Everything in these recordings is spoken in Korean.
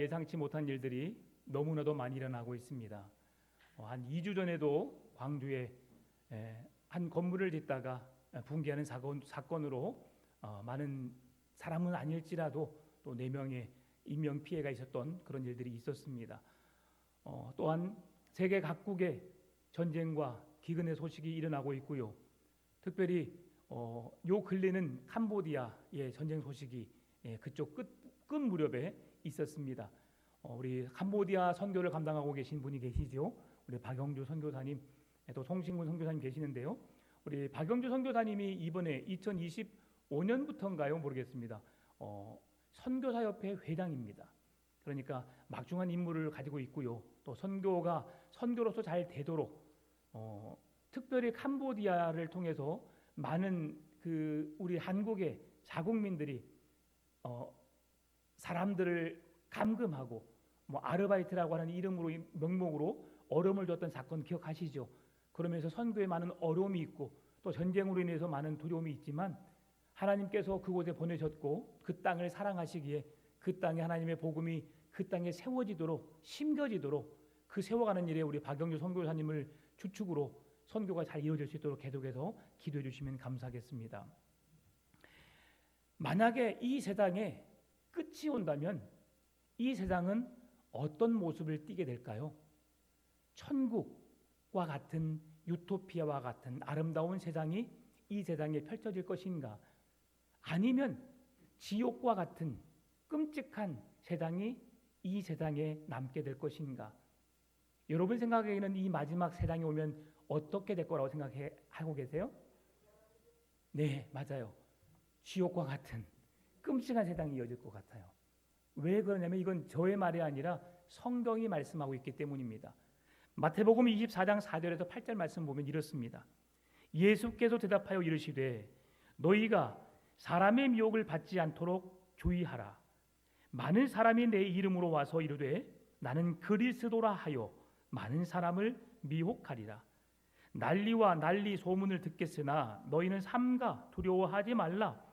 예상치 못한 일들이 너무나도 많이 일어나고 있습니다. 한 2주 전에도 광주에 한 건물을 짓다가 붕괴하는 사건으로 많은 사람은 아닐지라도 또 4명의 인명 피해가 있었던 그런 일들이 있었습니다. 또한 세계 각국의 전쟁과 기근의 소식이 일어나고 있고요. 특별히 요 근래는 캄보디아의 전쟁 소식이 그쪽 끝 무렵에 있었습니다. 우리 캄보디아 선교를 감당하고 계신 분이 계시죠. 우리 박영주 선교사님, 또 송신군 선교사님 계시는데요. 우리 박영주 선교사님이 이번에 2025년부터인가요? 모르겠습니다. 선교사협회 회장입니다. 그러니까 막중한 임무를 가지고 있고요. 또 선교가 선교로서 잘 되도록 특별히 캄보디아를 통해서 많은 우리 한국의 자국민들이 사람들을 감금하고 아르바이트라고 하는 이름으로 명목으로 어려움을 줬던 사건 기억하시죠? 그러면서 선교에 많은 어려움이 있고 또 전쟁으로 인해서 많은 두려움이 있지만 하나님께서 그곳에 보내셨고 그 땅을 사랑하시기에 그 땅에 하나님의 복음이 그 땅에 세워지도록 심겨지도록 그 세워가는 일에 우리 박영주 선교사님을 주축으로 선교가 잘 이루어질 수 있도록 계속해서 기도해 주시면 감사하겠습니다. 만약에 이 세상에 끝이 온다면 이 세상은 어떤 모습을 띠게 될까요? 천국과 같은 유토피아와 같은 아름다운 세상이 이 세상에 펼쳐질 것인가? 아니면 지옥과 같은 끔찍한 세상이 이 세상에 남게 될 것인가? 여러분 생각에는 이 마지막 세상이 오면 어떻게 될 거라고 생각하고 계세요? 네, 맞아요. 지옥과 같은 끔찍한 세상이 이어질 것 같아요. 왜 그러냐면 이건 저의 말이 아니라 성경이 말씀하고 있기 때문입니다. 마태복음 24장 4절에서 8절 말씀 보면 이렇습니다. 예수께서 대답하여 이르시되 너희가 사람의 미혹을 받지 않도록 주의하라. 많은 사람이 내 이름으로 와서 이르되 나는 그리스도라 하여 많은 사람을 미혹하리라. 난리와 난리 소문을 듣겠으나 너희는 삼가 두려워하지 말라.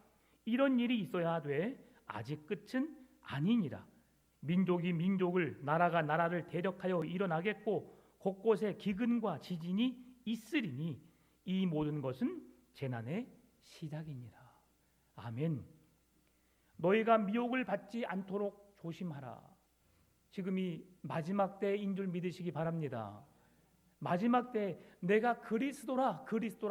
이런 일이 있어야 하되 아직 끝은 아니니라. 민족이 민족을 나라가 나라를 대적하여 일어나겠고 곳곳에 기근과 지진이 있으리니 이 모든 것은 재난의 시작이니라. 아멘. 너희가 미혹을 받지 않도록 조심하라. 지금이 마지막 때인 줄 믿으시기 바랍니다. 마지막 때 내가 그리스도라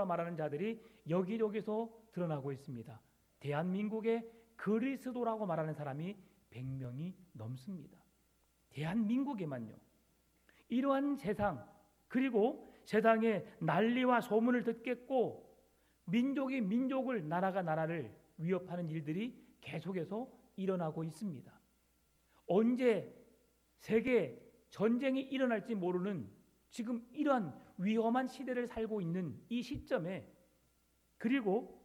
말하는 자들이 여기저기서 드러나고 있습니다. 대한민국에 그리스도라고 말하는 사람이 100명이 넘습니다. 대한민국에만요. 이러한 세상, 그리고 세상에 난리와 소문을 듣겠고 민족이 민족을 나라가 나라를 위협하는 일들이 계속해서 일어나고 있습니다. 언제 세계 전쟁이 일어날지 모르는 지금 이러한 위험한 시대를 살고 있는 이 시점에, 그리고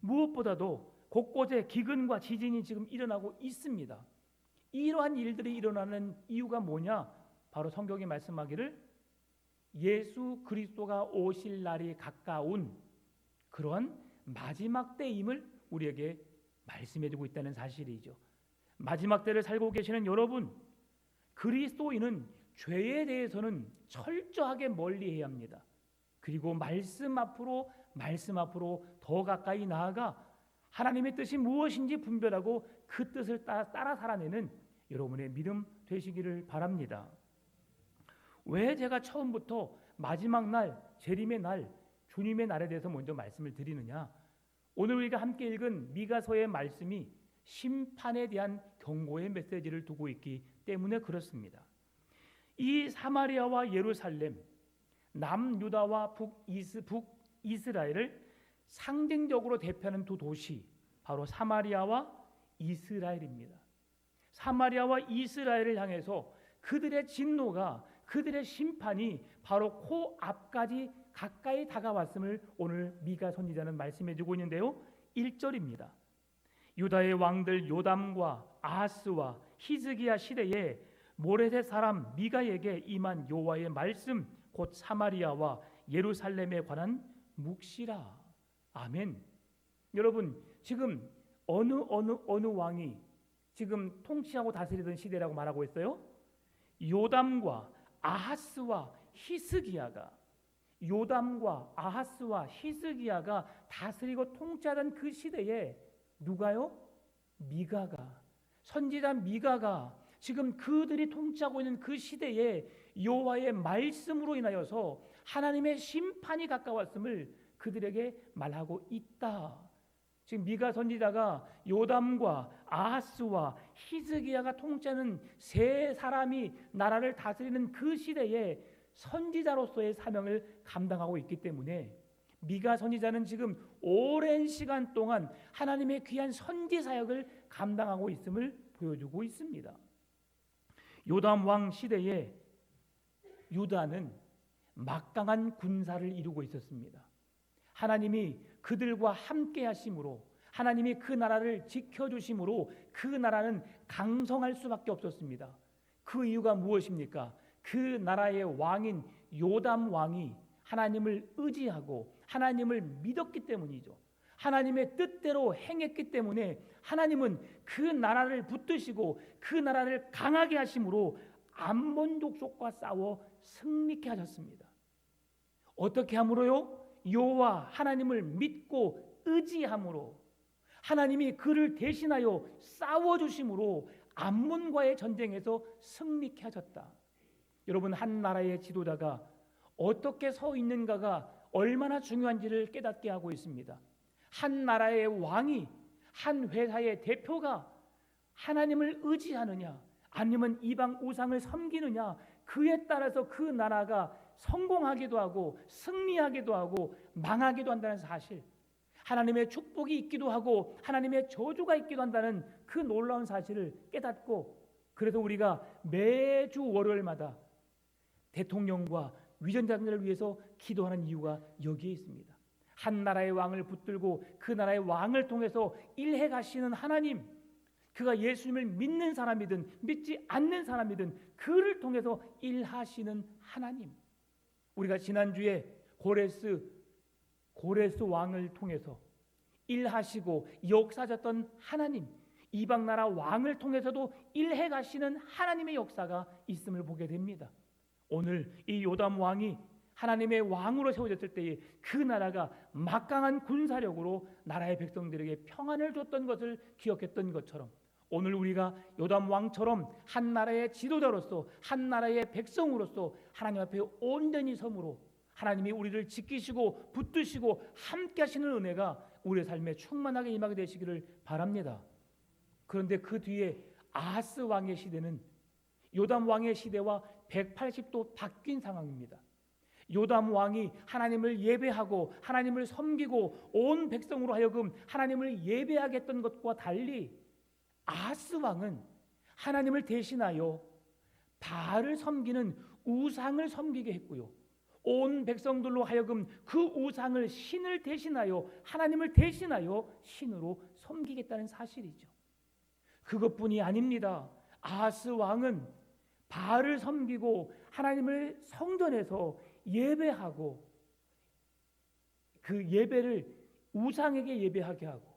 무엇보다도 곳곳에 기근과 지진이 지금 일어나고 있습니다. 이러한 일들이 일어나는 이유가 뭐냐? 바로 성경이 말씀하기를 예수 그리스도가 오실 날이 가까운 그러한 마지막 때임을 우리에게 말씀해주고 있다는 사실이죠. 마지막 때를 살고 계시는 여러분, 그리스도인은 죄에 대해서는 철저하게 멀리해야 합니다. 그리고 말씀 앞으로 더 가까이 나아가 하나님의 뜻이 무엇인지 분별하고 그 뜻을 따라 살아내는 여러분의 믿음 되시기를 바랍니다. 왜 제가 처음부터 마지막 날, 재림의 날, 주님의 날에 대해서 먼저 말씀을 드리느냐? 오늘 우리가 함께 읽은 미가서의 말씀이 심판에 대한 경고의 메시지를 두고 있기 때문에 그렇습니다. 이 사마리아와 예루살렘, 남유다와 북이스라엘을 상징적으로 대표하는 두 도시, 바로 사마리아와 이스라엘입니다. 사마리아와 이스라엘을 향해서 그들의 진노가, 그들의 심판이 바로 코앞까지 가까이 다가왔음을 오늘 미가 선지자는 말씀해주고 있는데요. 1절입니다. 유다의 왕들 요담과 아하스와 히즈기야 시대에 모레셋 사람 미가에게 임한 여호와의 말씀, 곧 사마리아와 예루살렘에 관한 묵시라. 아멘. 여러분, 지금 어느 왕이 지금 통치하고 다스리던 시대라고 말하고 있어요. 요담과 아하스와 히스기야가 다스리고 통치하던 그 시대에 누가요? 미가가, 선지자 미가가 지금 그들이 통치하고 있는 그 시대에 여호와의 말씀으로 인하여서 하나님의 심판이 가까웠음을 그들에게 말하고 있다. 지금 미가 선지자가 요담과 아하스와 히스기야가 통치하는 세 사람이 나라를 다스리는 그 시대에 선지자로서의 사명을 감당하고 있기 때문에 미가 선지자는 지금 오랜 시간 동안 하나님의 귀한 선지 사역을 감당하고 있음을 보여주고 있습니다. 요담 왕 시대에 유다는 막강한 군사를 이루고 있었습니다. 하나님이 그들과 함께 하심으로, 하나님이 그 나라를 지켜주심으로 그 나라는 강성할 수밖에 없었습니다. 그 이유가 무엇입니까? 그 나라의 왕인 요담 왕이 하나님을 의지하고 하나님을 믿었기 때문이죠. 하나님의 뜻대로 행했기 때문에 하나님은 그 나라를 붙드시고 그 나라를 강하게 하심으로 암몬 족속과 싸워 승리케 하셨습니다. 어떻게 함으로요? 여호와 하나님을 믿고 의지함으로, 하나님이 그를 대신하여 싸워주심으로 암몬과의 전쟁에서 승리케 하셨다. 여러분, 한 나라의 지도자가 어떻게 서 있는가가 얼마나 중요한지를 깨닫게 하고 있습니다. 한 나라의 왕이, 한 회사의 대표가 하나님을 의지하느냐 아니면 이방 우상을 섬기느냐, 그에 따라서 그 나라가 성공하기도 하고 승리하기도 하고 망하기도 한다는 사실, 하나님의 축복이 있기도 하고 하나님의 저주가 있기도 한다는 그 놀라운 사실을 깨닫고, 그래서 우리가 매주 월요일마다 대통령과 위원장들을 위해서 기도하는 이유가 여기에 있습니다. 한 나라의 왕을 붙들고 그 나라의 왕을 통해서 일해 가시는 하나님, 그가 예수님을 믿는 사람이든 믿지 않는 사람이든 그를 통해서 일하시는 하나님. 우리가 지난주에 고레스 왕을 통해서 일하시고 역사하셨던 하나님, 이방 나라 왕을 통해서도 일해 가시는 하나님의 역사가 있음을 보게 됩니다. 오늘 이 요담 왕이 하나님의 왕으로 세워졌을 때에 그 나라가 막강한 군사력으로 나라의 백성들에게 평안을 줬던 것을 기억했던 것처럼, 오늘 우리가 요담 왕처럼 한 나라의 지도자로서, 한 나라의 백성으로서 하나님 앞에 온전히 섬으로 하나님이 우리를 지키시고 붙드시고 함께 하시는 은혜가 우리의 삶에 충만하게 임하게 되시기를 바랍니다. 그런데 그 뒤에 아하스 왕의 시대는 요담 왕의 시대와 180도 바뀐 상황입니다. 요담 왕이 하나님을 예배하고 하나님을 섬기고 온 백성으로 하여금 하나님을 예배하게 했던 것과 달리 아하스 왕은 하나님을 대신하여 바알을 섬기는 우상을 섬기게 했고요, 온 백성들로 하여금 그 우상을 신을 대신하여, 하나님을 대신하여 신으로 섬기겠다는 사실이죠. 그것뿐이 아닙니다. 아하스 왕은 바알을 섬기고 하나님을 성전에서 예배하고 그 예배를 우상에게 예배하게 하고,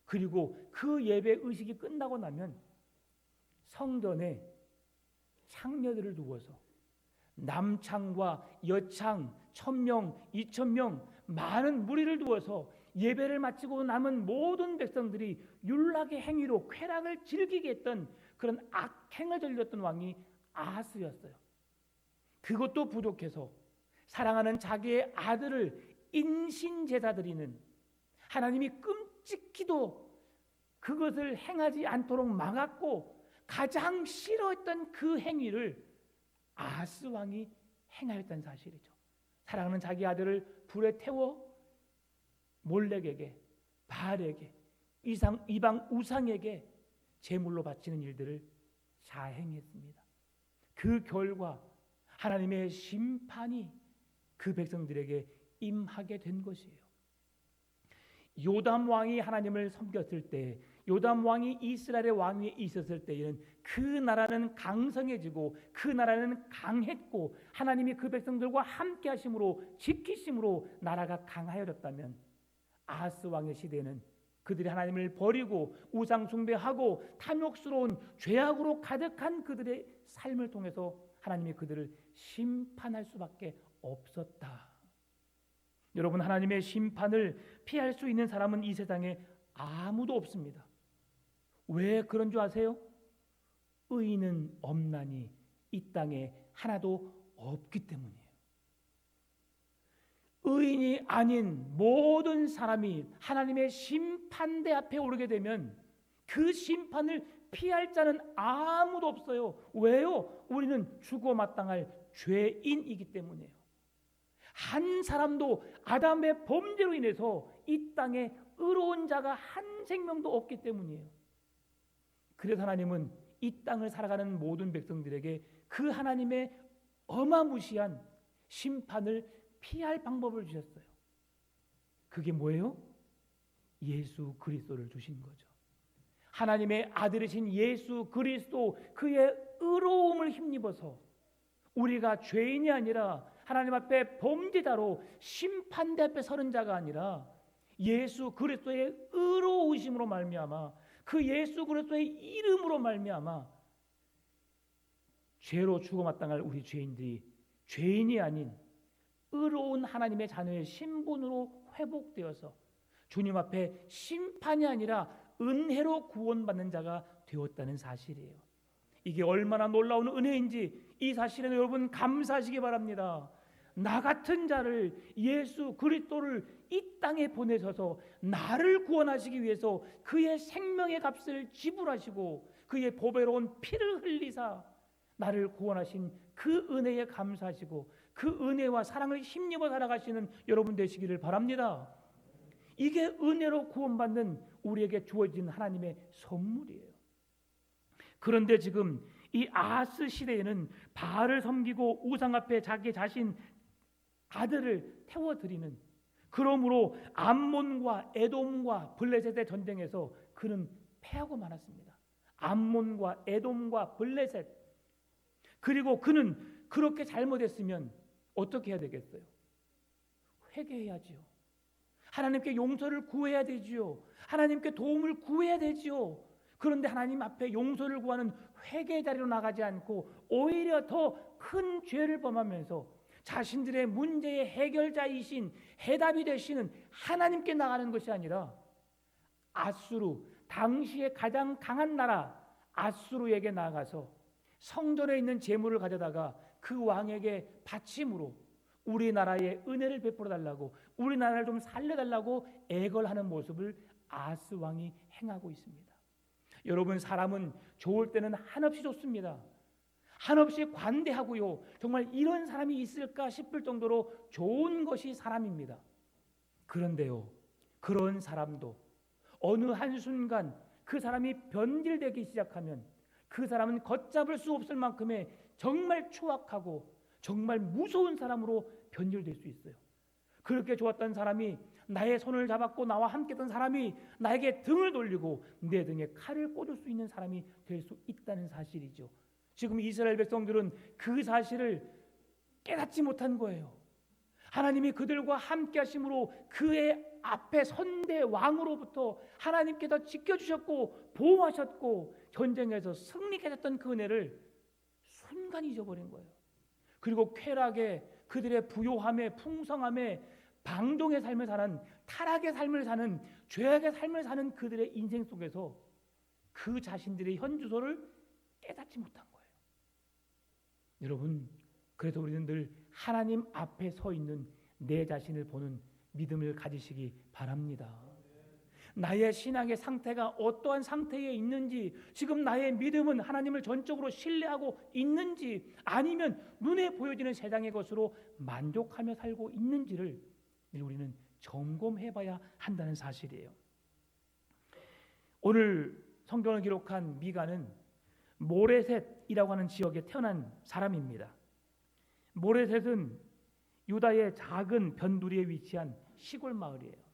그리고 그 예배 의식이 끝나고 나면 성전에 창녀들을 두어서 남창과 여창 1000명, 2000명 많은 무리를 두어서 예배를 마치고 남은 모든 백성들이 율락의 행위로 쾌락을 즐기게 했던 그런 악행을 저질렀던 왕이 아하스였어요. 그것도 부족해서 사랑하는 자기의 아들을 인신제사 드리는, 하나님이 끔찍히도 그것을 행하지 않도록 막았고 가장 싫어했던 그 행위를 아하스 왕이 행하였다는 사실이죠. 사랑하는 자기 아들을 불에 태워 몰렉에게, 바알에게, 이방 우상에게 제물로 바치는 일들을 자행했습니다. 그 결과 하나님의 심판이 그 백성들에게 임하게 된 것이에요. 요담 왕이 하나님을 섬겼을 때, 요담 왕이 이스라엘의 왕위에 있었을 때에는 그 나라는 강성해지고 그 나라는 강했고 하나님이 그 백성들과 함께 하심으로 지키심으로 나라가 강하여졌다면, 아하스 왕의 시대는 그들이 하나님을 버리고 우상 숭배하고 탐욕스러운 죄악으로 가득한 그들의 삶을 통해서 하나님이 그들을 심판할 수밖에 없었다. 여러분, 하나님의 심판을 피할 수 있는 사람은 이 세상에 아무도 없습니다. 왜 그런 줄 아세요? 의인은 없나니 이 땅에 하나도 없기 때문이에요. 의인이 아닌 모든 사람이 하나님의 심판대 앞에 오르게 되면 그 심판을 피할 자는 아무도 없어요. 왜요? 우리는 죽어 마땅할 죄인이기 때문이에요. 한 사람도 아담의 범죄로 인해서 이 땅에 의로운 자가 한 생명도 없기 때문이에요. 그래서 하나님은 이 땅을 살아가는 모든 백성들에게 그 하나님의 어마무시한 심판을 피할 방법을 주셨어요. 그게 뭐예요? 예수 그리스도를 주신 거죠. 하나님의 아들이신 예수 그리스도, 그의 의로움을 힘입어서 우리가 죄인이 아니라 하나님 앞에 범죄자로 심판대 앞에 서는 자가 아니라 예수 그리스도의 의로우심으로 말미암아, 그 예수 그리스도의 이름으로 말미암아 죄로 죽어 마땅할 우리 죄인들이 죄인이 아닌 의로운 하나님의 자녀의 신분으로 회복되어서 주님 앞에 심판이 아니라 은혜로 구원받는 자가 되었다는 사실이에요. 이게 얼마나 놀라운 은혜인지 이 사실에 여러분 감사하시기 바랍니다. 나 같은 자를, 예수 그리스도를 이 땅에 보내셔서 나를 구원하시기 위해서 그의 생명의 값을 지불하시고 그의 보배로운 피를 흘리사 나를 구원하신 그 은혜에 감사하시고 그 은혜와 사랑을 힘입어 살아가시는 여러분 되시기를 바랍니다. 이게 은혜로 구원받는 우리에게 주어진 하나님의 선물이에요. 그런데 지금 이 아하스 시대에는 바알을 섬기고 우상 앞에 자기 자신 아들을 태워드리는, 그러므로 암몬과 에돔과 블레셋의 전쟁에서 그는 패하고 말았습니다. 암몬과 에돔과 블레셋. 그리고 그는 그렇게 잘못했으면 어떻게 해야 되겠어요? 회개해야지요. 하나님께 용서를 구해야 되지요. 하나님께 도움을 구해야 되지요. 그런데 하나님 앞에 용서를 구하는 회개 자리로 나가지 않고 오히려 더 큰 죄를 범하면서 자신들의 문제의 해결자이신, 해답이 되시는 하나님께 나가는 것이 아니라 아수르, 당시의 가장 강한 나라 아수르에게 나가서 성전에 있는 재물을 가져다가 그 왕에게 바침으로 우리나라에 은혜를 베풀어 달라고, 우리나라를 좀 살려달라고 애걸하는 모습을 아하스 왕이 행하고 있습니다. 여러분, 사람은 좋을 때는 한없이 좋습니다. 한없이 관대하고요. 정말 이런 사람이 있을까 싶을 정도로 좋은 것이 사람입니다. 그런데요, 그런 사람도 어느 한순간 그 사람이 변질되기 시작하면 그 사람은 걷잡을 수 없을 만큼의 정말 추악하고 정말 무서운 사람으로 변질될 수 있어요. 그렇게 좋았던 사람이, 나의 손을 잡았고 나와 함께했던 사람이 나에게 등을 돌리고 내 등에 칼을 꽂을 수 있는 사람이 될 수 있다는 사실이죠. 지금 이스라엘 백성들은 그 사실을 깨닫지 못한 거예요. 하나님이 그들과 함께 하심으로 그의 앞에 선대 왕으로부터 하나님께서 지켜주셨고 보호하셨고 전쟁에서 승리케 했던 그 은혜를 순간 잊어버린 거예요. 그리고 쾌락에, 그들의 부요함에, 풍성함에, 방종의 삶을 사는, 타락의 삶을 사는, 죄악의 삶을 사는 그들의 인생 속에서 그 자신들의 현주소를 깨닫지 못한 거예요. 여러분, 그래서 우리는 늘 하나님 앞에 서 있는 내 자신을 보는 믿음을 가지시기 바랍니다. 나의 신앙의 상태가 어떠한 상태에 있는지, 지금 나의 믿음은 하나님을 전적으로 신뢰하고 있는지, 아니면 눈에 보여지는 세상의 것으로 만족하며 살고 있는지를 우리는 점검해봐야 한다는 사실이에요. 오늘 성경을 기록한 미가는 모레셋이라고 하는 지역에 태어난 사람입니다. 모레셋은 유다의 작은 변두리에 위치한 시골 마을이에요.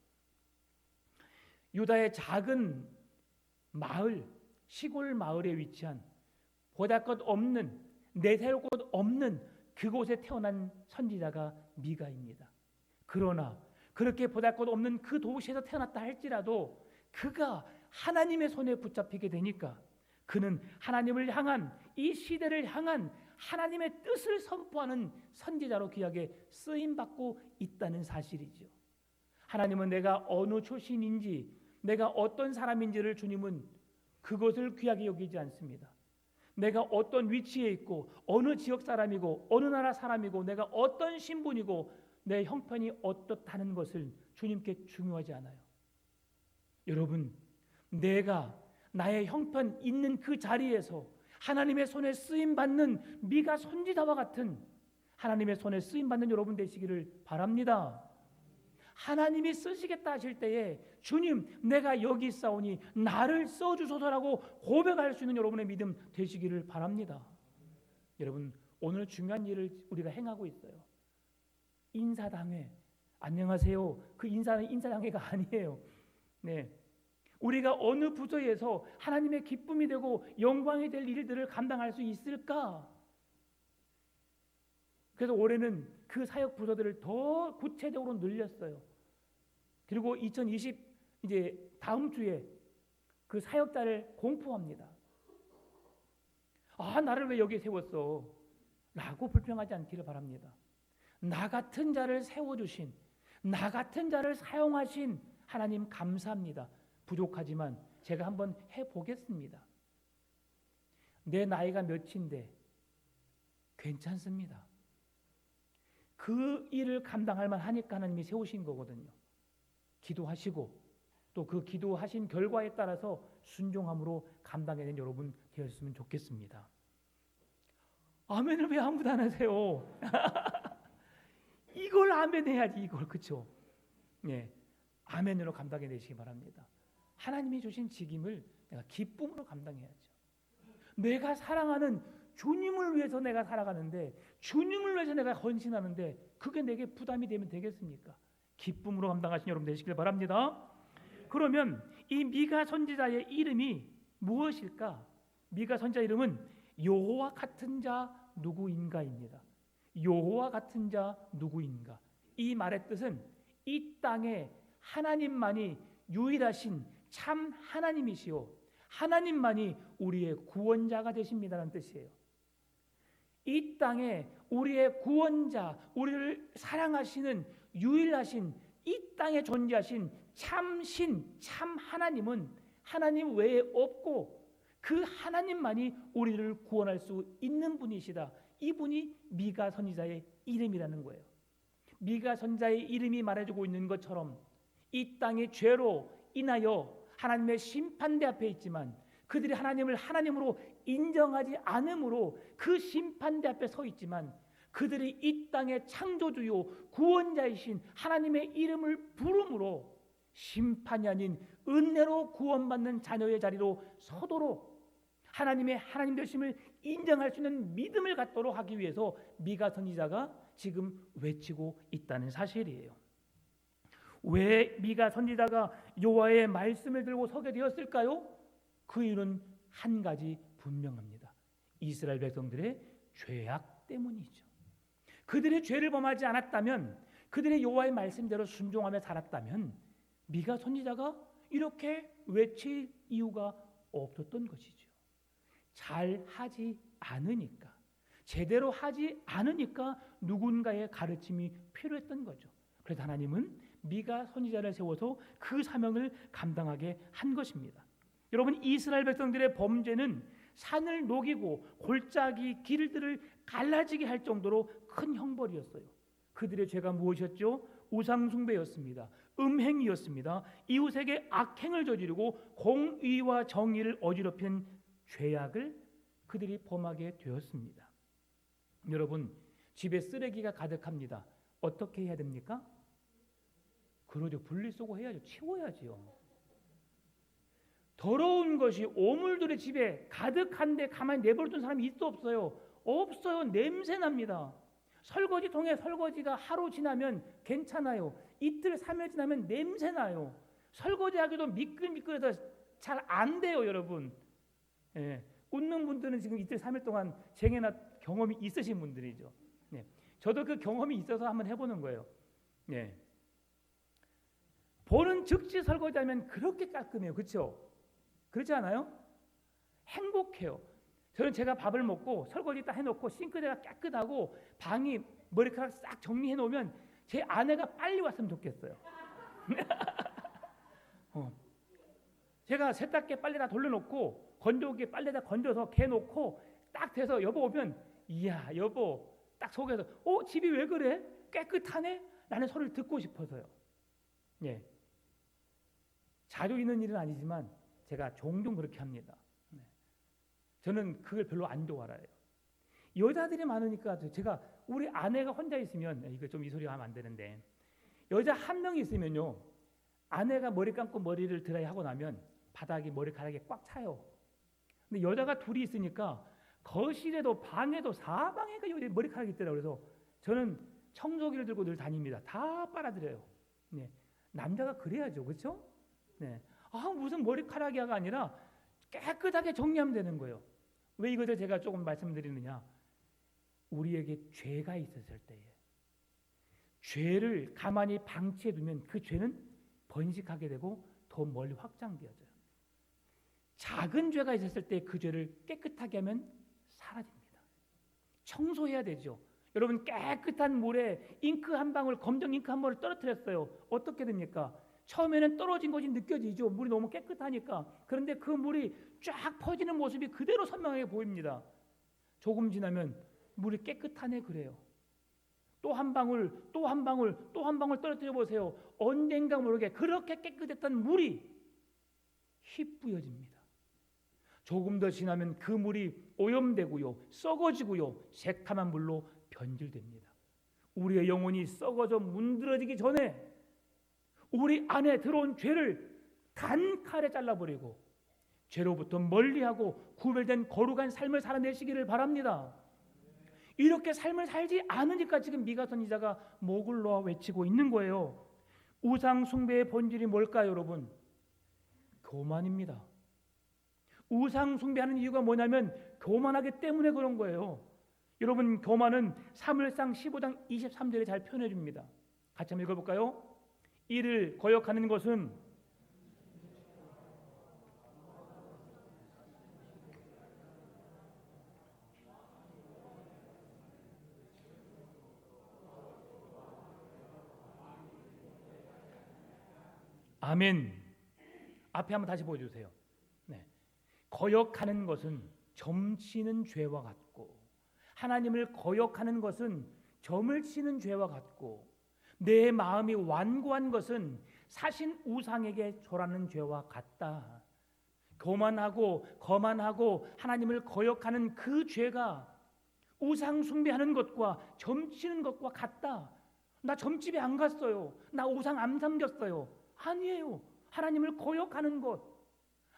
유다의 작은 마을, 시골 마을에 위치한 보잘것없는, 내세울 곳 없는 그곳에 태어난 선지자가 미가입니다. 그러나 그렇게 보잘것없는 그 도시에서 태어났다 할지라도 그가 하나님의 손에 붙잡히게 되니까 그는 하나님을 향한, 이 시대를 향한 하나님의 뜻을 선포하는 선지자로 귀하게 쓰임받고 있다는 사실이죠. 하나님은 내가 어느 출신인지, 내가 어떤 사람인지를 주님은 그것을 귀하게 여기지 않습니다. 내가 어떤 위치에 있고, 어느 지역 사람이고, 어느 나라 사람이고, 내가 어떤 신분이고, 내 형편이 어떻다는 것을 주님께 중요하지 않아요. 여러분, 내가 나의 형편 있는 그 자리에서 하나님의 손에 쓰임받는 미가 선지자와 같은 하나님의 손에 쓰임받는 여러분 되시기를 바랍니다. 하나님이 쓰시겠다 하실 때에 주님, 내가 여기 있사오니 나를 써주소서라고 고백할 수 있는 여러분의 믿음 되시기를 바랍니다. 여러분, 오늘 중요한 일을 우리가 행하고 있어요. 인사당회, 안녕하세요. 그 인사는 인사당회가 아니에요. 네, 우리가 어느 부서에서 하나님의 기쁨이 되고 영광이 될 일들을 감당할 수 있을까? 그래서 올해는 그 사역 부서들을 더 구체적으로 늘렸어요. 그리고 2020 이제 다음 주에 그 사역자를 공포합니다. 아, 나를 왜 여기에 세웠어? 라고 불평하지 않기를 바랍니다. 나 같은 자를 세워주신, 나 같은 자를 사용하신 하나님 감사합니다. 부족하지만 제가 한번 해보겠습니다. 내 나이가 몇인데 괜찮습니다. 그 일을 감당할 만하니까 하나님이 세우신 거거든요. 기도하시고 또 그 기도하신 결과에 따라서 순종함으로 감당해낸 여러분 되었으면 좋겠습니다. 아멘을 왜 아무도 안 하세요? 이걸 아멘 해야지, 이걸. 그렇죠? 네, 아멘으로 감당해내시기 바랍니다. 하나님이 주신 직임을 내가 기쁨으로 감당해야죠. 내가 사랑하는 주님을 위해서 내가 살아가는데, 주님을 위해서 내가 헌신하는데 그게 내게 부담이 되면 되겠습니까? 기쁨으로 감당하신 여러분 되시길 바랍니다. 그러면 이 미가 선지자의 이름이 무엇일까? 미가 선지자 이름은 여호와 같은 자 누구인가입니다. 여호와 같은 자 누구인가? 이 말의 뜻은 이 땅에 하나님만이 유일하신 참 하나님이시오, 하나님만이 우리의 구원자가 되십니다라는 뜻이에요. 이 땅에 우리의 구원자, 우리를 사랑하시는 유일하신, 이 땅에 존재하신 참신, 참 하나님은 하나님 외에 없고 그 하나님만이 우리를 구원할 수 있는 분이시다. 이분이 미가 선지자의 이름이라는 거예요. 미가 선지자의 이름이 말해주고 있는 것처럼 이 땅의 죄로 인하여 하나님의 심판대 앞에 있지만 그들이 하나님을 하나님으로 인정하지 않으므로 그 심판대 앞에 서 있지만 그들이 이 땅의 창조주요 구원자이신 하나님의 이름을 부름으로 심판이 아닌 은혜로 구원받는 자녀의 자리로 서도록 하나님의 하나님 되심을 인정할 수 있는 믿음을 갖도록 하기 위해서 미가 선지자가 지금 외치고 있다는 사실이에요. 왜 미가 선지자가 여호와의 말씀을 들고 서게 되었을까요? 그 이유는 한 가지 분명합니다. 이스라엘 백성들의 죄악 때문이죠. 그들의 죄를 범하지 않았다면, 그들의 여호와의 말씀대로 순종하며 살았다면 미가 선지자가 이렇게 외칠 이유가 없었던 것이죠. 잘 하지 않으니까, 제대로 하지 않으니까 누군가의 가르침이 필요했던 거죠. 그래서 하나님은 미가 선지자를 세워서 그 사명을 감당하게 한 것입니다. 여러분, 이스라엘 백성들의 범죄는 산을 녹이고 골짜기 길들을 갈라지게 할 정도로 큰 형벌이었어요. 그들의 죄가 무엇이었죠? 우상 숭배였습니다. 음행이었습니다. 이웃에게 악행을 저지르고 공의와 정의를 어지럽히는 죄악을 그들이 범하게 되었습니다. 여러분, 집에 쓰레기가 가득합니다. 어떻게 해야 됩니까? 그러죠. 분리수거 해야죠. 치워야지요. 더러운 것이 오물들의 집에 가득한데 가만히 내버려둔 사람이 있어 없어요? 없어요. 냄새 납니다. 설거지통에 설거지가 하루 지나면 괜찮아요. 이틀 3일 지나면 냄새 나요. 설거지하기도 미끌미끌해서 잘 안 돼요, 여러분. 예, 웃는 분들은 지금 이틀 3일 동안 쟁여나 경험이 있으신 분들이죠. 네, 저도 그 경험이 있어서 한번 해보는 거예요. 네. 보는 즉시 설거지하면 그렇게 깔끔해요. 그렇죠? 그렇지 않아요? 행복해요. 저는 제가 밥을 먹고 설거지 딱 해놓고 싱크대가 깨끗하고 방이 머리카락 싹 정리해 놓으면 제 아내가 빨리 왔으면 좋겠어요. 제가 세탁기에 빨래 다 돌려놓고 건조기에 빨래 다 건져서 개 놓고 딱 돼서 여보 오면 이야 여보 딱 속에서 집이 왜 그래? 깨끗하네? 라는 소리를 듣고 싶어서요. 예. 자주 있는 일은 아니지만 제가 종종 그렇게 합니다. 네. 저는 그걸 별로 안 좋아해요. 여자들이 많으니까 제가 우리 아내가 혼자 있으면 이거 좀 이 소리 하면 안 되는데 여자 한 명이 있으면요 아내가 머리 감고 머리를 드라이 하고 나면 바닥이 머리카락이 꽉 차요. 근데 여자가 둘이 있으니까 거실에도 방에도 사방에가 머리카락이 있더라고요. 그래서 저는 청소기를 들고 늘 다닙니다. 다 빨아들여요. 네. 남자가 그래야죠. 그렇죠? 네. 무슨 머리카락이가 아니라 깨끗하게 정리하면 되는 거예요. 왜 이것을 제가 조금 말씀드리느냐? 우리에게 죄가 있었을 때에 죄를 가만히 방치해 두면 그 죄는 번식하게 되고 더 멀리 확장되어져요. 작은 죄가 있었을 때 그 죄를 깨끗하게 하면 사라집니다. 청소해야 되죠. 여러분 깨끗한 물에 잉크 한 방울, 검정 잉크 한 방울 떨어뜨렸어요. 어떻게 됩니까? 처음에는 떨어진 것이 느껴지죠. 물이 너무 깨끗하니까. 그런데 그 물이 쫙 퍼지는 모습이 그대로 선명하게 보입니다. 조금 지나면 물이 깨끗하네 그래요. 또 한 방울, 또 한 방울, 또 한 방울 떨어뜨려 보세요. 언젠가 모르게 그렇게 깨끗했던 물이 희뿌여집니다. 조금 더 지나면 그 물이 오염되고요, 썩어지고요, 새카만 물로 변질됩니다. 우리의 영혼이 썩어져 문드러지기 전에 우리 안에 들어온 죄를 단칼에 잘라버리고 죄로부터 멀리하고 구별된 거룩한 삶을 살아내시기를 바랍니다. 이렇게 삶을 살지 않으니까 지금 미가 선지자가 목을 놓아 외치고 있는 거예요. 우상 숭배의 본질이 뭘까요, 여러분? 교만입니다. 우상 숭배하는 이유가 뭐냐면 교만하기 때문에 그런 거예요. 여러분 교만은 사무엘상 15장 23절에 잘 표현해 줍니다. 같이 한번 읽어볼까요? 이를 거역하는 것은 아멘. 앞에 한번 다시 보여주세요. 네. 거역하는 것은 점치는 죄와 같고 하나님을 거역하는 것은 점을 치는 죄와 같고 내 마음이 완고한 것은 사신 우상에게 절하는 죄와 같다. 교만하고 거만하고 하나님을 거역하는 그 죄가 우상 숭배하는 것과 점치는 것과 같다. 나 점집에 안 갔어요. 나 우상 안 섬겼어요. 아니에요. 하나님을 거역하는 것,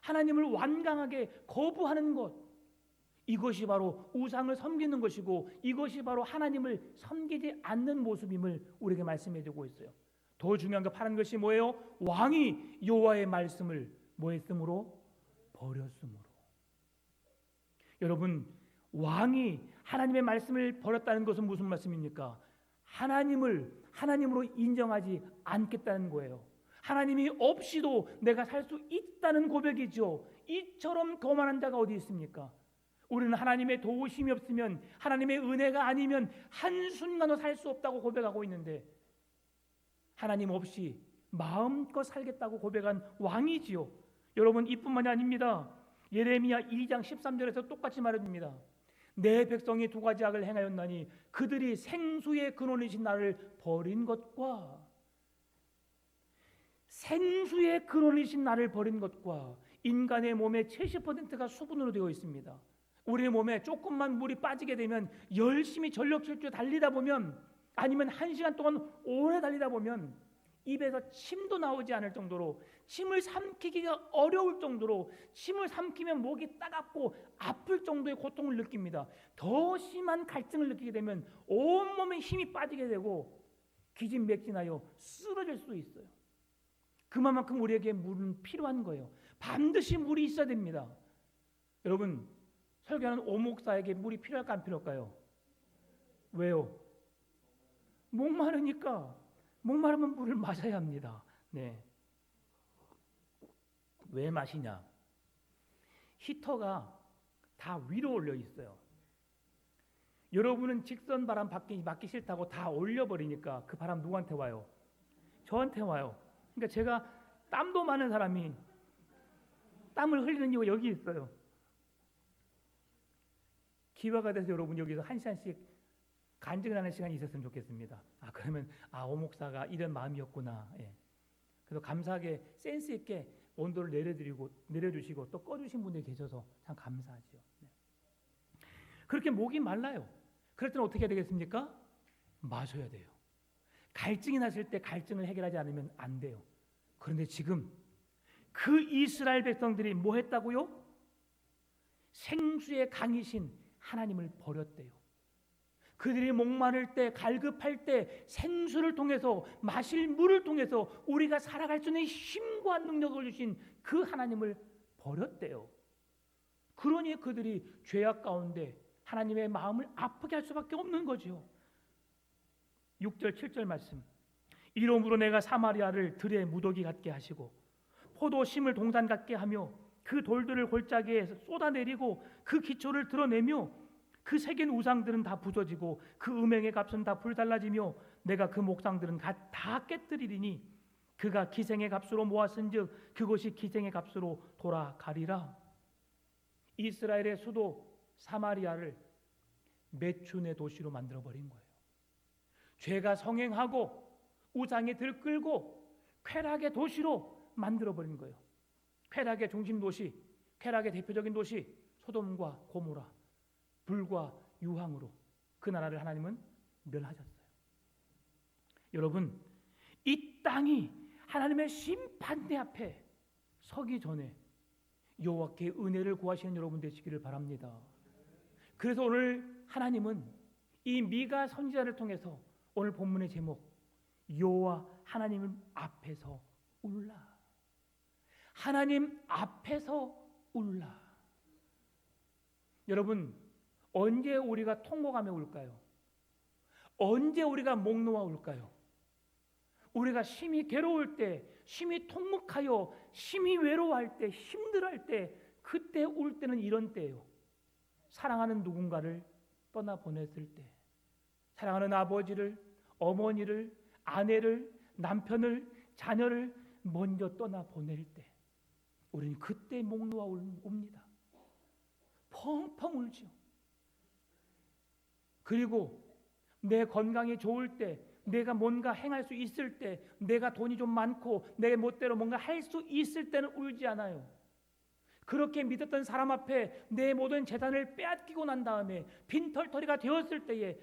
하나님을 완강하게 거부하는 것, 이것이 바로 우상을 섬기는 것이고 이것이 바로 하나님을 섬기지 않는 모습임을 우리에게 말씀해 주고 있어요. 더 중요한 거 파는 것이 뭐예요? 왕이 여호와의 말씀을 뭐했으므로? 버렸으므로. 여러분 왕이 하나님의 말씀을 버렸다는 것은 무슨 말씀입니까? 하나님으로 인정하지 않겠다는 거예요. 하나님이 없이도 내가 살 수 있다는 고백이죠. 이처럼 교만한 자가 어디 있습니까? 우리는 하나님의 도우심이 없으면 하나님의 은혜가 아니면 한순간도 살 수 없다고 고백하고 있는데 하나님 없이 마음껏 살겠다고 고백한 왕이지요. 여러분 이뿐만이 아닙니다. 예레미야 2장 13절에서 똑같이 말해줍니다. 내 백성이 두 가지 악을 행하였나니 그들이 생수의 근원이신 나를 버린 것과 생수의 근원이신 나를 버린 것과 인간의 몸의 70%가 수분으로 되어 있습니다. 우리 몸에 조금만 물이 빠지게 되면 열심히 전력 질주에 달리다 보면 아니면 1시간 동안 오래 달리다 보면 입에서 침도 나오지 않을 정도로 침을 삼키기가 어려울 정도로 침을 삼키면 목이 따갑고 아플 정도의 고통을 느낍니다. 더 심한 갈증을 느끼게 되면 온몸에 힘이 빠지게 되고 기진맥진하여 쓰러질 수 있어요. 그만큼 우리에게 물은 필요한 거예요. 반드시 물이 있어야 됩니다. 여러분 설교하는 오목사에게 물이 필요할까 안 필요할까요? 왜요? 목마르니까. 목마르면 물을 마셔야 합니다. 네. 왜 마시냐? 히터가 다 위로 올려 있어요. 여러분은 직선 바람 맞기 싫다고 다 올려버리니까 그 바람 누구한테 와요? 저한테 와요. 그러니까 제가 땀도 많은 사람이 땀을 흘리는 이유가 여기 있어요. 기회가 돼서 여러분 여기서 한 시간씩 간증을 하는 시간이 있었으면 좋겠습니다. 그러면 오 목사가 이런 마음이었구나. 예. 그래서 감사하게 센스 있게 온도를 내려주시고 또 꺼주신 분들이 계셔서 참 감사하죠. 네. 그렇게 목이 말라요. 그럴 때는 어떻게 해야 되겠습니까? 마셔야 돼요. 갈증이 났을 때 갈증을 해결하지 않으면 안 돼요. 그런데 지금 그 이스라엘 백성들이 뭐 했다고요? 생수의 강이신 하나님을 버렸대요. 그들이 목마를 때, 갈급할 때 생수를 통해서, 마실 물을 통해서 우리가 살아갈 수 있는 힘과 능력을 주신 그 하나님을 버렸대요. 그러니 그들이 죄악 가운데 하나님의 마음을 아프게 할 수밖에 없는 거죠. 6절 7절 말씀. 이러므로 내가 사마리아를 들의 무더기 같게 하시고 포도심을 동산 같게 하며 그 돌들을 골짜기에 쏟아내리고 그 기초를 드러내며 그 새긴 우상들은 다 부서지고 그 음행의 값은 다 불달라지며 내가 그 목상들은 다 깨뜨리리니 그가 기생의 값으로 모았은즉 그것이 기생의 값으로 돌아가리라. 이스라엘의 수도 사마리아를 매춘의 도시로 만들어버린 거예요. 죄가 성행하고 우상에 들끌고 쾌락의 도시로 만들어버린 거예요. 쾌락의 중심 도시, 쾌락의 대표적인 도시 소돔과 고모라, 불과 유황으로 그 나라를 하나님은 멸하셨어요. 여러분, 이 땅이 하나님의 심판대 앞에 서기 전에 여호와께 은혜를 구하시는 여러분 되시기를 바랍니다. 그래서 오늘 하나님은 이 미가 선지자를 통해서 오늘 본문의 제목 여호와 하나님 앞에서 울라. 하나님 앞에서 울라. 여러분, 언제 우리가 통곡하며 울까요? 언제 우리가 목 놓아 울까요? 우리가 심히 괴로울 때, 심히 통곡하여 심히 외로워할 때, 힘들어할 때, 그때 울 때는 이런 때예요. 사랑하는 누군가를 떠나보냈을 때, 사랑하는 아버지를, 어머니를, 아내를, 남편을, 자녀를 먼저 떠나보낼 때 우리는 그때 목 놓아 웁니다. 펑펑 울죠. 그리고 내 건강이 좋을 때, 내가 뭔가 행할 수 있을 때, 내가 돈이 좀 많고 내 멋대로 뭔가 할 수 있을 때는 울지 않아요. 그렇게 믿었던 사람 앞에 내 모든 재산을 빼앗기고 난 다음에 빈털터리가 되었을 때에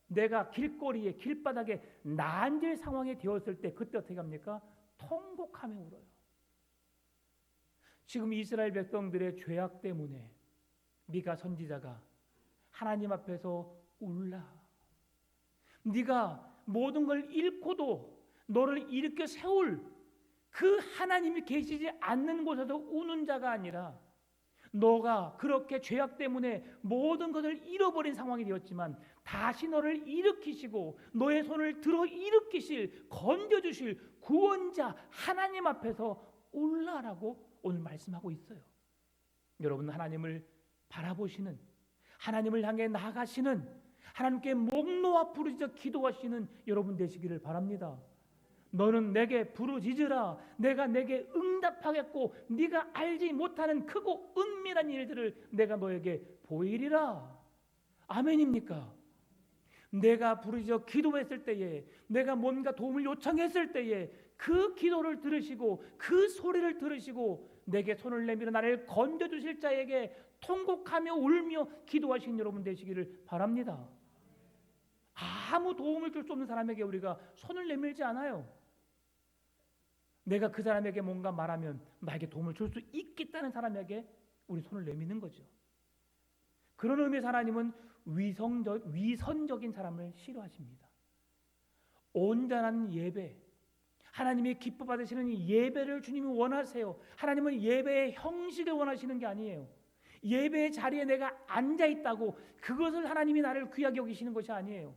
내가 길거리에 길바닥에 난질 상황이 되었을 때 그때 어떻게 합니까? 통곡하며 울어요. 지금 이스라엘 백성들의 죄악 때문에 미가 선지자가 하나님 앞에서 울라. 네가 모든 걸 잃고도 너를 일으켜 세울 그 하나님이 계시지 않는 곳에서 우는 자가 아니라 너가 그렇게 죄악 때문에 모든 것을 잃어버린 상황이 되었지만 다시 너를 일으키시고 너의 손을 들어 일으키실 건져주실 구원자 하나님 앞에서 울라라고 오늘 말씀하고 있어요. 여러분, 하나님을 바라보시는, 하나님을 향해 나아가시는, 하나님께 목 놓아 부르짖어 기도하시는 여러분 되시기를 바랍니다. 너는 내게 부르짖으라. 내가 내게 응답하겠고 네가 알지 못하는 크고 은밀한 일들을 내가 너에게 보이리라. 아멘입니까? 내가 부르짖어 기도했을 때에, 내가 뭔가 도움을 요청했을 때에 그 기도를 들으시고 그 소리를 들으시고 내게 손을 내밀어 나를 건져주실 자에게 통곡하며 울며 기도하신 여러분 되시기를 바랍니다. 아무 도움을 줄 수 없는 사람에게 우리가 손을 내밀지 않아요. 내가 그 사람에게 뭔가 말하면 나에게 도움을 줄 수 있겠다는 사람에게 우리 손을 내미는 거죠. 그런 의미에서 하나님은 위선적인 사람을 싫어하십니다. 온전한 예배, 하나님이 기뻐 받으시는 이 예배를 주님이 원하세요. 하나님은 예배의 형식을 원하시는 게 아니에요. 예배의 자리에 내가 앉아 있다고 그것을 하나님이 나를 귀하게 여기시는 것이 아니에요.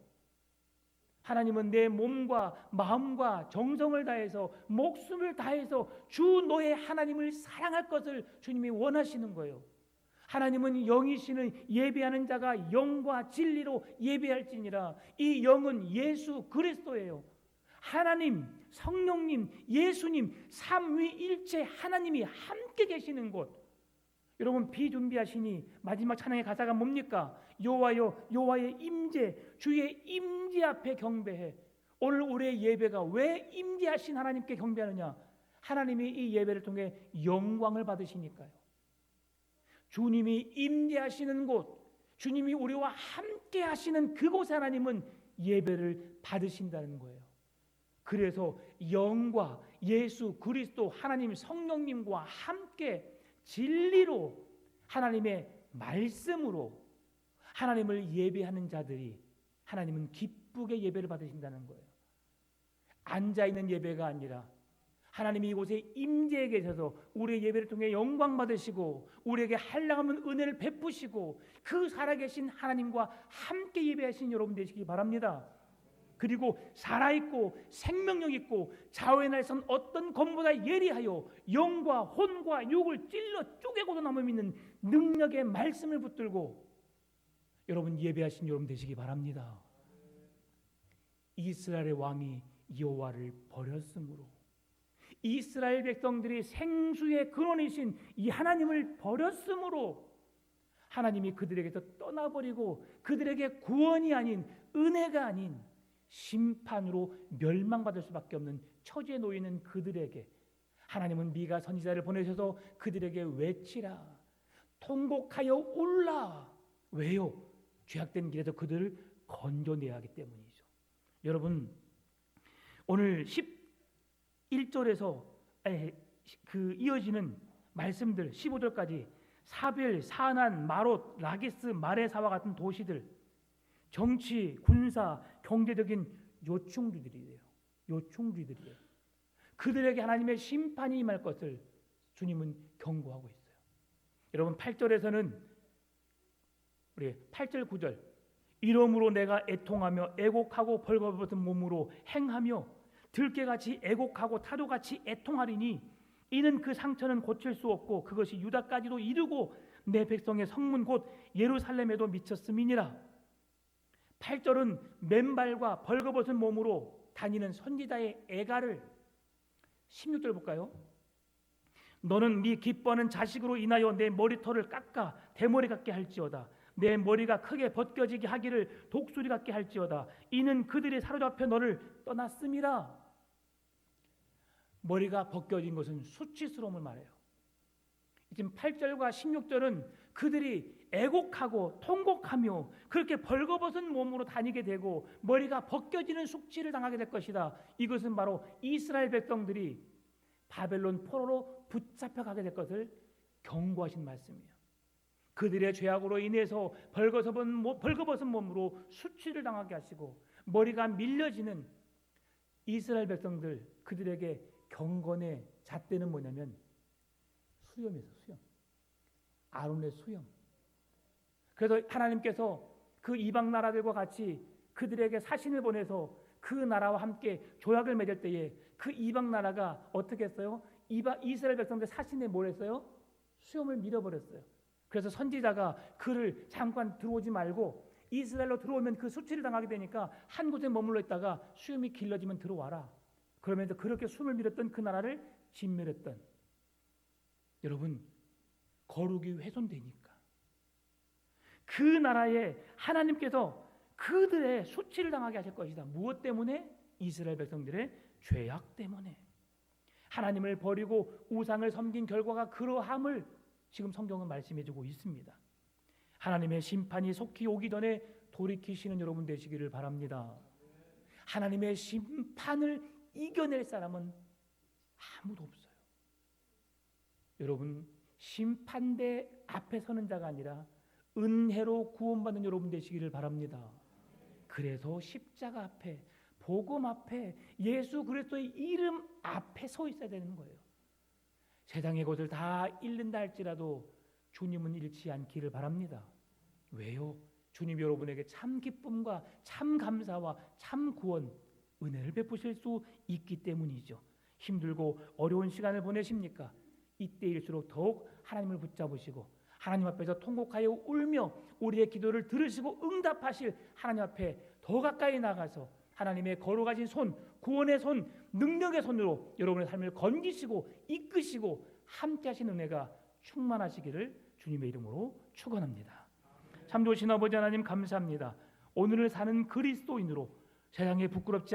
하나님은 내 몸과 마음과 정성을 다해서 목숨을 다해서 주 너의 하나님을 사랑할 것을 주님이 원하시는 거예요. 하나님은 영이시는 예배하는 자가 영과 진리로 예배할지니라. 이 영은 예수 그리스도예요. 하나님, 성령님, 예수님 삼위일체 하나님이 함께 계시는 곳. 여러분 비준비하시니 마지막 찬양의 가사가 뭡니까? 여호와여 여호와의 임재, 주의 임재 앞에 경배해. 오늘 우리의 예배가 왜 임재하신 하나님께 경배하느냐? 하나님이 이 예배를 통해 영광을 받으시니까요. 주님이 임재하시는 곳, 주님이 우리와 함께 하시는 그곳에 하나님은 예배를 받으신다는 거예요. 그래서 영과 예수 그리스도 하나님 성령님과 함께 진리로 하나님의 말씀으로 하나님을 예배하는 자들이 하나님은 기쁘게 예배를 받으신다는 거예요. 앉아있는 예배가 아니라 하나님이 이곳에 임재해 계셔서 우리의 예배를 통해 영광 받으시고 우리에게 한량없는 은혜를 베푸시고 그 살아계신 하나님과 함께 예배하신 여러분 되시기 바랍니다. 그리고 살아있고 생명력 있고 좌우의 날선 어떤 검보다 예리하여 영과 혼과 육을 찔러 쪼개고도 남을 믿는 능력의 말씀을 붙들고 여러분 예배하신 여러분 되시기 바랍니다. 이스라엘의 왕이 여호와를 버렸으므로 이스라엘 백성들이 생수의 근원이신 이 하나님을 버렸으므로 하나님이 그들에게서 떠나버리고 그들에게 구원이 아닌 은혜가 아닌 심판으로 멸망받을 수밖에 없는 처지에 놓이는 그들에게 하나님은 미가 선지자를 보내셔서 그들에게 외치라, 통곡하여 울라. 왜요? 죄악된 길에서 그들을 건져내야 하기 때문이죠. 여러분 오늘 11절에서 이어지는 말씀들 15절까지 사벨, 사난, 마롯, 라기스, 마레사와 같은 도시들 정치, 군사, 경제적인 요충지들이에요. 요충지들이에요. 그들에게 하나님의 심판이 임할 것을 주님은 경고하고 있어요. 여러분 8절에서는 우리 8절 9절 이러므로 내가 애통하며 애곡하고 벌거벗은 몸으로 행하며 들깨같이 애곡하고 타도같이 애통하리니 이는 그 상처는 고칠 수 없고 그것이 유다까지도 이르고 내 백성의 성문 곧 예루살렘에도 미쳤음이니라. 8절은 맨발과 벌거벗은 몸으로 다니는 선지자의 애가를 16절 볼까요? 너는 네 기뻐하는 자식으로 인하여 내 머리털을 깎아 대머리 같게 할지어다. 내 머리가 크게 벗겨지게 하기를 독수리 같게 할지어다. 이는 그들이 사로잡혀 너를 떠났음이라. 머리가 벗겨진 것은 수치스러움을 말해요. 지금 8절과 16절은 그들이 애곡하고 통곡하며 그렇게 벌거벗은 몸으로 다니게 되고 머리가 벗겨지는 숙치를 당하게 될 것이다. 이것은 바로 이스라엘 백성들이 바벨론 포로로 붙잡혀가게 될 것을 경고하신 말씀이에요. 그들의 죄악으로 인해서 벌거벗은 몸으로 수치를 당하게 하시고 머리가 밀려지는 이스라엘 백성들 그들에게 경건의 잣대는 뭐냐면 수염이에요. 수염. 아론의 수염. 그래서 하나님께서 그 이방 나라들과 같이 그들에게 사신을 보내서 그 나라와 함께 조약을 맺을 때에 그 이방 나라가 어떻게 했어요? 이스라엘 백성들 사신에 뭘 했어요? 수염을 밀어버렸어요. 그래서 선지자가 그를 잠깐 들어오지 말고 이스라엘로 들어오면 그 수치를 당하게 되니까 한 곳에 머물러 있다가 수염이 길러지면 들어와라. 그러면서 그렇게 숨을 밀었던 그 나라를 진멸했던 여러분 거룩이 훼손되니까 그 나라에 하나님께서 그들의 수치를 당하게 하실 것이다. 무엇 때문에? 이스라엘 백성들의 죄악 때문에. 하나님을 버리고 우상을 섬긴 결과가 그러함을 지금 성경은 말씀해주고 있습니다. 하나님의 심판이 속히 오기 전에 돌이키시는 여러분 되시기를 바랍니다. 하나님의 심판을 이겨낼 사람은 아무도 없어요. 여러분 심판대 앞에 서는 자가 아니라 은혜로 구원받는 여러분 되시기를 바랍니다. 그래서 십자가 앞에 복음 앞에 예수 그리스도의 이름 앞에 서 있어야 되는 거예요. 세상의 것을 다 잃는다 할지라도 주님은 잃지 않기를 바랍니다. 왜요? 주님 여러분에게 참 기쁨과 참 감사와 참 구원, 은혜를 베푸실 수 있기 때문이죠. 힘들고 어려운 시간을 보내십니까? 이때일수록 더욱 하나님을 붙잡으시고 하나님 앞에서 통곡하여 울며 우리의 기도를 들으시고 응답하실 하나님 앞에 더 가까이 나가서 하나님의 거룩하신 손, 구원의 손, 능력의 손으로 여러분의 삶을 건기시고 이끄시고 함께 하신 은혜가 충만하시기를 주님의 이름으로 축원합니다. 참 좋으신 아버지 하나님 감사합니다. 오늘을 사는 그리스도인으로 세상에 부끄럽지